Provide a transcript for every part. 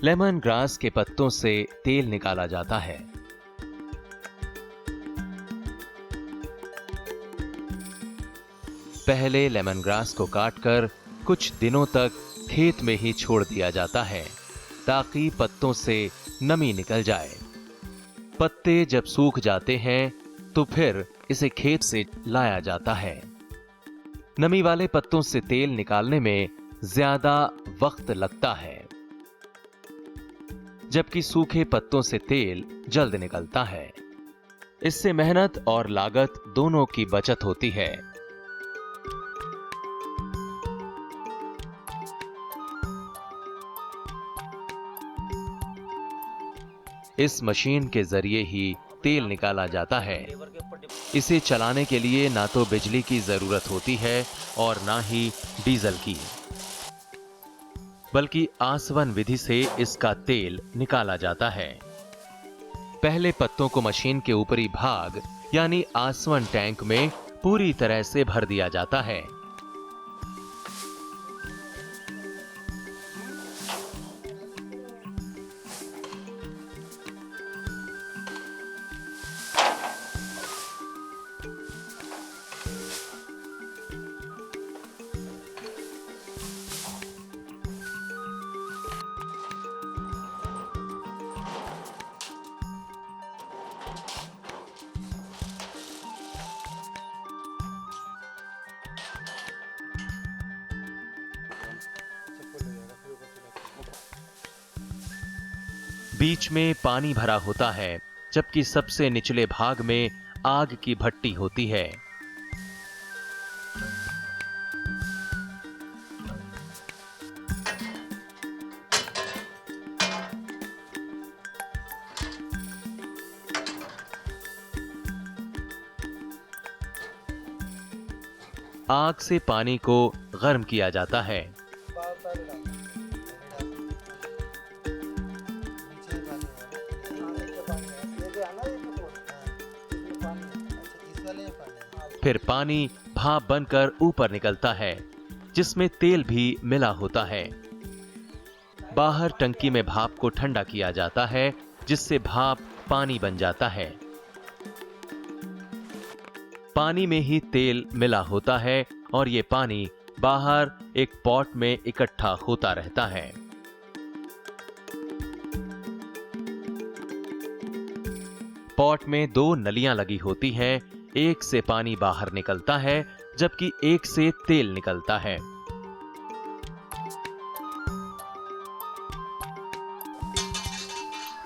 Lemon grass के पत्तों से तेल निकाला जाता है। पहले लेमन ग्रास को काटकर कुछ दिनों तक खेत में ही छोड़ दिया जाता है ताकि पत्तों से नमी निकल जाए। पत्ते जब सूख जाते हैं तो फिर इसे खेत से लाया जाता है। नमी वाले पत्तों से तेल निकालने में ज्यादा वक्त लगता है, जबकि सूखे पत्तों से तेल जल्द निकलता है। इससे मेहनत और लागत दोनों की बचत होती है। इस मशीन के जरिए ही तेल निकाला जाता है। इसे चलाने के लिए ना तो बिजली की जरूरत होती है और ना ही डीजल की, बल्कि आसवन विधि से इसका तेल निकाला जाता है। पहले पत्तों को मशीन के ऊपरी भाग यानी आसवन टैंक में पूरी तरह से भर दिया जाता है। बीच में पानी भरा होता है, जबकि सबसे निचले भाग में आग की भट्टी होती है। आग से पानी को गर्म किया जाता है। फिर पानी भाप बनकर ऊपर निकलता है, जिसमें तेल भी मिला होता है। बाहर टंकी में भाप को ठंडा किया जाता है, जिससे भाप पानी बन जाता है। पानी में ही तेल मिला होता है और ये पानी बाहर एक पॉट में इकट्ठा होता रहता है। पॉट में 2 नलियां लगी होती हैं, एक से पानी बाहर निकलता है जबकि एक से तेल निकलता है।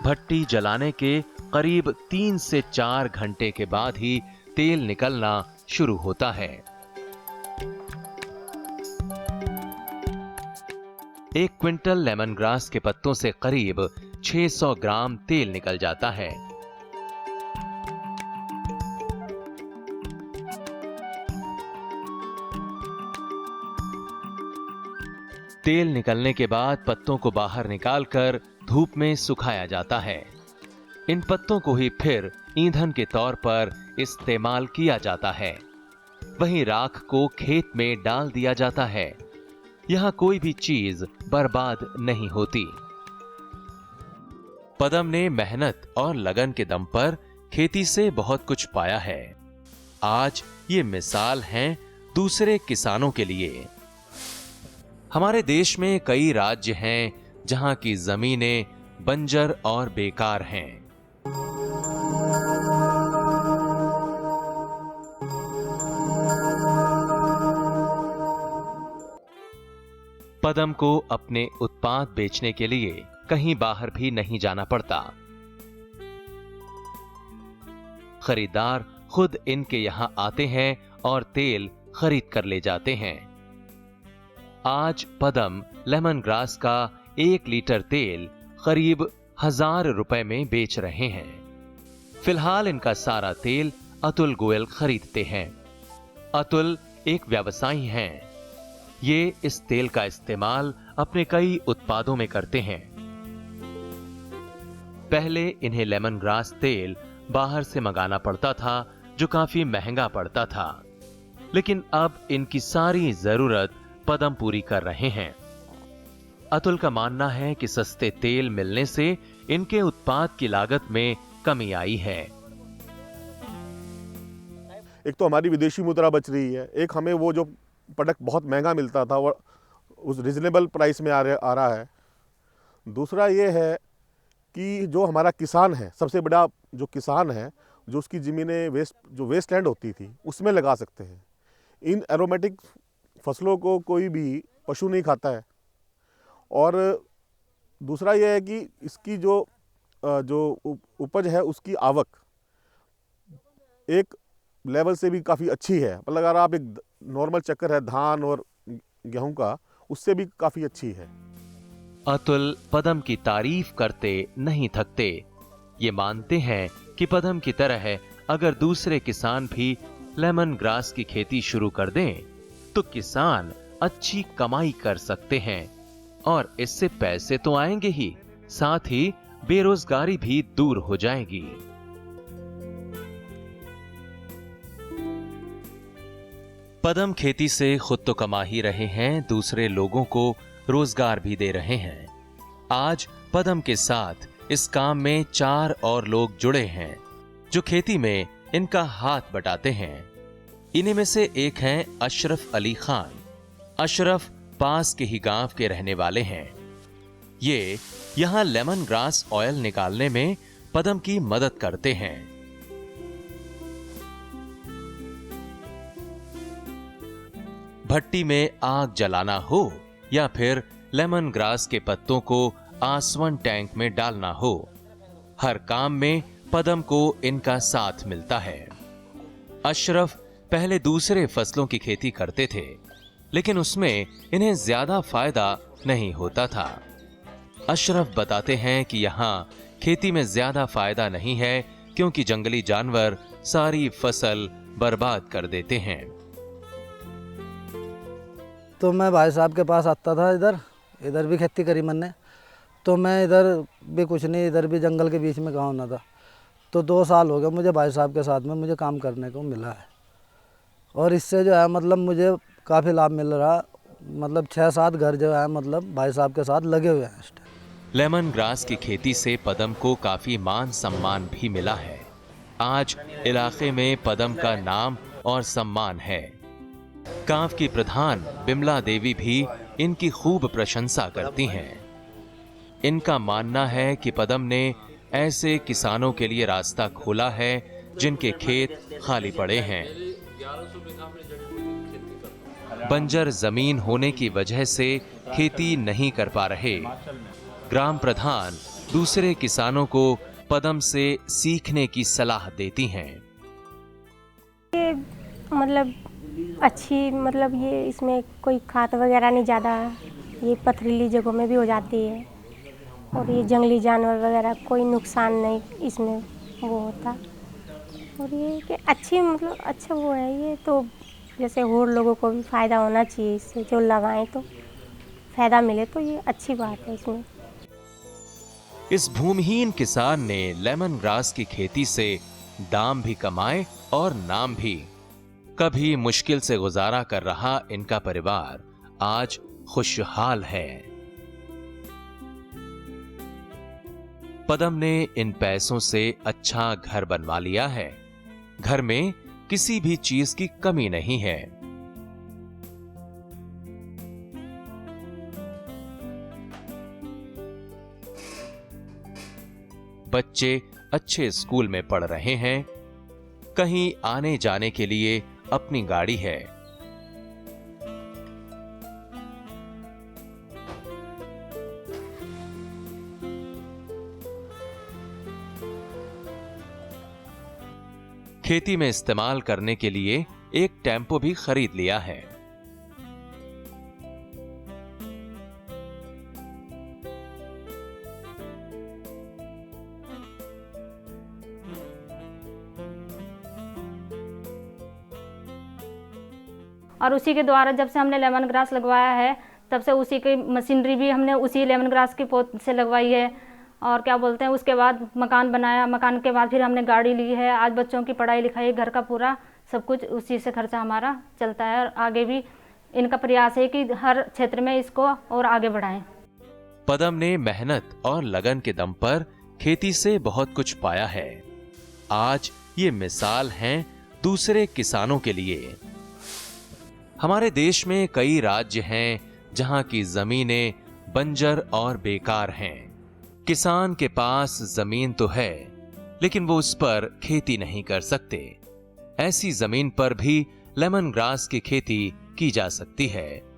भट्टी जलाने के करीब 3 से 4 घंटे के बाद ही तेल निकलना शुरू होता है। 1 क्विंटल लेमन ग्रास के पत्तों से करीब 600 ग्राम तेल निकल जाता है। तेल निकलने के बाद पत्तों को बाहर निकालकर धूप में सुखाया जाता है। इन पत्तों को ही फिर ईंधन के तौर पर इस्तेमाल किया जाता है। वहीं राख को खेत में डाल दिया जाता है। यहां कोई भी चीज बर्बाद नहीं होती। पदम ने मेहनत और लगन के दम पर खेती से बहुत कुछ पाया है। आज ये मिसाल है दूसरे किसानों के लिए। हमारे देश में कई राज्य हैं जहां की जमीनें बंजर और बेकार हैं। पदम को अपने उत्पाद बेचने के लिए कहीं बाहर भी नहीं जाना पड़ता। खरीदार खुद इनके यहां आते हैं और तेल खरीद कर ले जाते हैं। आज पदम लेमन ग्रास का 1 लीटर तेल करीब 1000 रुपए में बेच रहे हैं। फिलहाल इनका सारा तेल अतुल गोयल खरीदते हैं। अतुल एक व्यवसायी हैं। ये इस तेल का इस्तेमाल अपने कई उत्पादों में करते हैं। पहले इन्हें लेमन ग्रास तेल बाहर से मंगाना पड़ता था, जो काफी महंगा पड़ता था, लेकिन अब इनकी सारी जरूरत पदम पूरी कर रहे हैं। अतुल का मानना है कि सस्ते तेल मिलने से इनके उत्पाद की लागत में कमी आई है। एक तो हमारी विदेशी मुद्रा बच रही है, एक हमें वो जो प्रोडक्ट बहुत महंगा मिलता था वो उस रिजनेबल प्राइस में आ रहा है। दूसरा ये है कि जो हमारा किसान है, सबसे बड़ा जो किसान है, जो उसकी ज़मीनें वेस्ट लैंड होती थी उसमें लगा सकते हैं। इन एरोमेटिक फसलों को कोई भी पशु नहीं खाता है। और दूसरा यह है कि इसकी जो उपज है उसकी आवक एक लेवल से भी काफ़ी अच्छी है। मतलब अगर आप एक नॉर्मल चक्कर है धान और गेहूं का, उससे भी काफ़ी अच्छी है। अतुल पदम की तारीफ करते नहीं थकते। ये मानते हैं कि पदम की तरह अगर दूसरे किसान भी लेमन ग्रास की खेती शुरू कर दें तो किसान अच्छी कमाई कर सकते हैं और इससे पैसे तो आएंगे ही, साथ ही बेरोजगारी भी दूर हो जाएगी। पदम खेती से खुद तो कमा ही रहे हैं, दूसरे लोगों को रोजगार भी दे रहे हैं। आज पदम के साथ इस काम में 4 और लोग जुड़े हैं जो खेती में इनका हाथ बटाते हैं। इन्हीं में से एक हैं अशरफ अली खान। अशरफ पास के ही गांव के रहने वाले हैं। ये यहां लेमन ग्रास ऑयल निकालने में पदम की मदद करते हैं। भट्टी में आग जलाना हो या फिर लेमन ग्रास के पत्तों को आसवन टैंक में डालना हो, हर काम में पदम को इनका साथ मिलता है। अशरफ पहले दूसरे फसलों की खेती करते थे, लेकिन उसमें इन्हें ज्यादा फायदा नहीं होता था। अशरफ बताते हैं कि यहाँ खेती में ज्यादा फायदा नहीं है क्योंकि जंगली जानवर सारी फसल बर्बाद कर देते हैं। तो मैं भाई साहब के पास आता था, इधर भी खेती करी मैंने। तो मैं इधर भी कुछ नहीं, इधर भी जंगल के बीच में गाँव ना था। तो 2 साल हो गए मुझे भाई साहब के साथ में मुझे काम करने को मिला है और इससे जो है मतलब मुझे काफ़ी लाभ मिल रहा। मतलब 6-7 घर जो है मतलब भाई साहब के साथ लगे हुए हैं इस टाइम। लेमन ग्रास की खेती से पदम को काफी मान सम्मान भी मिला है। आज इलाके में पदम का नाम और सम्मान है। गांव की प्रधान बिमला देवी भी इनकी खूब प्रशंसा करती हैं। इनका मानना है कि पदम ने ऐसे किसानों के लिए रास्ता खोला है जिनके खेत खाली पड़े हैं। बंजर जमीन होने की वजह से खेती नहीं कर पा रहे। ग्राम प्रधान दूसरे किसानों को पदम से सीखने की सलाह देती हैं। ये मतलब अच्छी, मतलब ये इसमें कोई खाद वगैरह नहीं ज़्यादा, ये पथरीली जगहों में भी हो जाती है और ये जंगली जानवर वगैरह कोई नुकसान नहीं इसमें वो होता। और ये कि अच्छी मतलब अच्छा वो है ये, तो जैसे और लोगों को भी फ़ायदा होना चाहिए इससे, जो लगाएं तो फ़ायदा मिले तो ये अच्छी बात है इसमें। इस भूमिहीन किसान ने लेमन ग्रास की खेती से दाम भी कमाए और नाम भी। कभी मुश्किल से गुजारा कर रहा इनका परिवार आज खुशहाल है। पदम ने इन पैसों से अच्छा घर बनवा लिया है। घर में किसी भी चीज की कमी नहीं है। बच्चे अच्छे स्कूल में पढ़ रहे हैं। कहीं आने जाने के लिए अपनी गाड़ी है। खेती में इस्तेमाल करने के लिए एक टेम्पो भी खरीद लिया है। और उसी के द्वारा जब से हमने लेमन ग्रास लगवाया है तब से उसी की मशीनरी भी हमने उसी लेमन ग्रास की पौध से लगवाई है। और क्या बोलते हैं, उसके बाद मकान बनाया, मकान के बाद फिर हमने गाड़ी ली है। आज बच्चों की पढ़ाई लिखाई, घर का पूरा सब कुछ उसी से खर्चा हमारा चलता है। और आगे भी इनका प्रयास है कि हर क्षेत्र में इसको और आगे बढ़ाएं। पदम ने मेहनत और लगन के दम पर खेती से बहुत कुछ पाया है। आज ये मिसाल हैं दूसरे किसानों के लिए। हमारे देश में कई राज्य हैं जहां की जमीनें बंजर और बेकार हैं। किसान के पास जमीन तो है, लेकिन वो उस पर खेती नहीं कर सकते। ऐसी जमीन पर भी लेमन ग्रास की खेती की जा सकती है,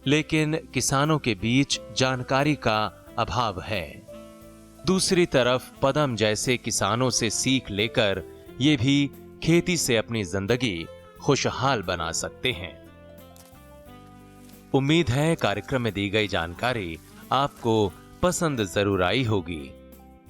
लेकिन किसानों के बीच जानकारी का अभाव है। दूसरी तरफ पदम जैसे किसानों से सीख लेकर ये भी खेती से अपनी जिंदगी खुशहाल बना सकते हैं। उम्मीद है कार्यक्रम में दी गई जानकारी आपको पसंद जरूर आई होगी।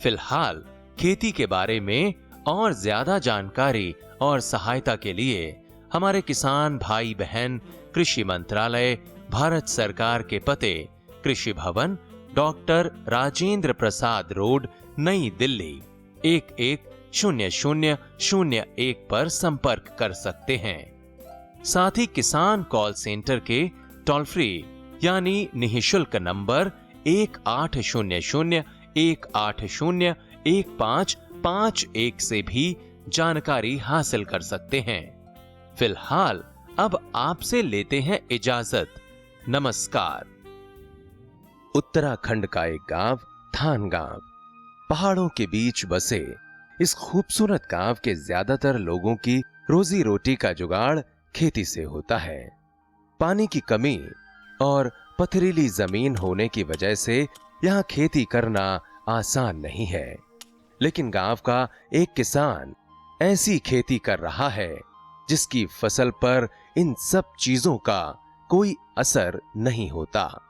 फिलहाल खेती के बारे में और ज्यादा जानकारी और सहायता के लिए हमारे किसान भाई बहन कृषि मंत्रालय, भारत सरकार के पते कृषि भवन, डॉक्टर राजेंद्र प्रसाद रोड, नई दिल्ली 110001 पर संपर्क कर सकते हैं। साथ ही किसान कॉल सेंटर के टोल फ्री यानी निःशुल्क नंबर 1800-180-1551 से भी जानकारी हासिल कर सकते हैं। फिलहाल अब आपसे लेते हैं इजाजत। नमस्कार। उत्तराखंड का एक गांव थान गांव, पहाड़ों के बीच बसे इस खूबसूरत गांव के ज्यादातर लोगों की रोजी रोटी का जुगाड़ खेती से होता है। पानी की कमी और पथरीली जमीन होने की वजह से यहां खेती करना आसान नहीं है, लेकिन गांव का एक किसान ऐसी खेती कर रहा है जिसकी फसल पर इन सब चीजों का कोई असर नहीं होता।